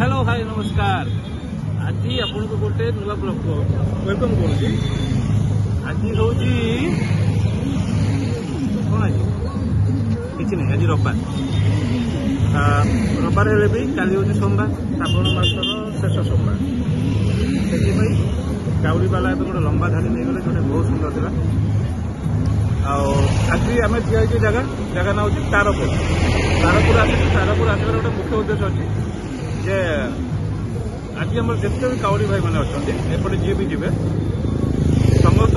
Hello hi नमस्कार। आज आपन को गोटे नुआ ब्लॉग को वेलकम करुँच। आज हूँ कौन आज किसी नहीं, आज रविवार। रविवार हेले भी काली हूँ सोमवार, श्रावण मासर शेष सोमवार। से काउरी बाला तो गोटे लंबा धाड़ी नहीं गले जो बहुत सुंदर था। आज आम ठिया जगह ना हूँ तारपुर। तारपुर आसबार गोटे मुख्य उद्देश्य अच्छी जे आज आम जिते भी काउरी भाई मैंने अच्छा एपटे जी भी जी समस्त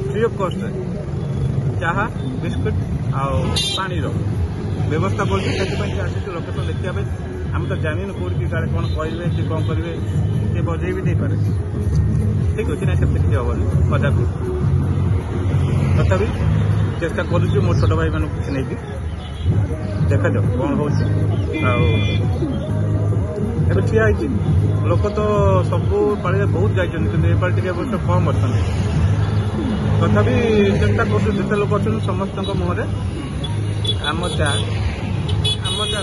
फ्री ऑफ कॉस्ट चाहा बिस्कुट आनी व्यवस्था कर लोकेशन देखा आम तो जानी कौन कि गाड़ी कौन कहे कि कौन करेंगे सी बजे भी पारे। ठीक अच्छे ना से किसी हेनी मजाक तथा चेष्टा करुच्छी मो छोट भाई मान किसी नहीं देखा जाओ कौन हो ठिया लोक तो सबू पाड़ी बहुत जाती वर्ष कम अच्छा तथा चेष्टा करते लोक अच्छे समस्त मुहर आम चा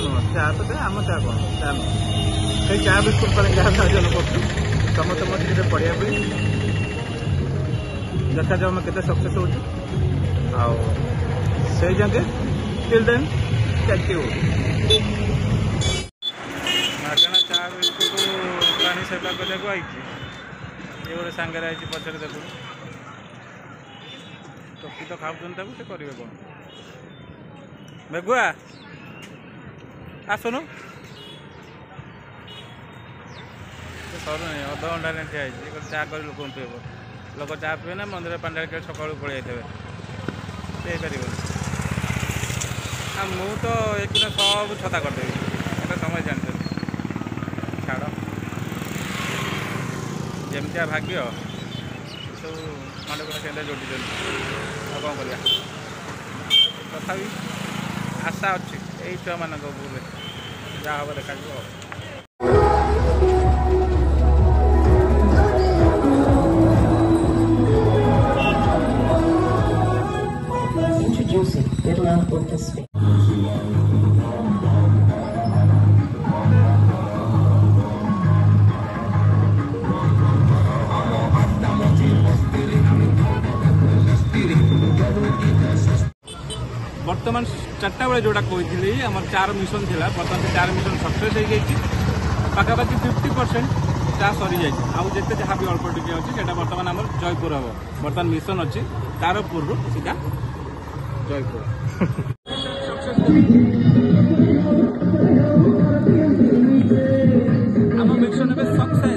नुह चा तो आम चा कौन चा नुह कई चा बिस्कुट पर जहाँ आयोजन कर समस्त मत पढ़िया देखा जाओ मैं केते सक्सेस हो जाके टिल देन थैंक यू। मागणा चा बिस्कुट प्राणी सेवा करने आई ये गोटे सांगे आई पचर देखो टोकी तो खाऊन से करेंगे कौन मेघुआ आसनु सर नहीं अध घंटा ने ठिया चा कर लोक पीब लोक चा पीवे ना मंदिर पांडा सका पलि जाते पार मु तो एक दिन सब छता करदेवी एटा समय जानते छाड़ जमती भाग्य सब खंडे खंडे से जोड़ी कौन कर तथा आशा अच्छी यही छुआ मान जहाँ हम देखा Introducing Birla Opus. बर्तमान 4टा बेले जोटा कही आम 4 मिशन थी बर्तमान 4 मिशन सक्सेस हो गई पाखापाखि 50% चा सरी जाए आते जहाँ भी अल्प टे अच्छी बर्तमान आम जयपुर हम बर्तमान मिशन अच्छी तारपुर सीधा जयपुर आम मिशन सक्सेस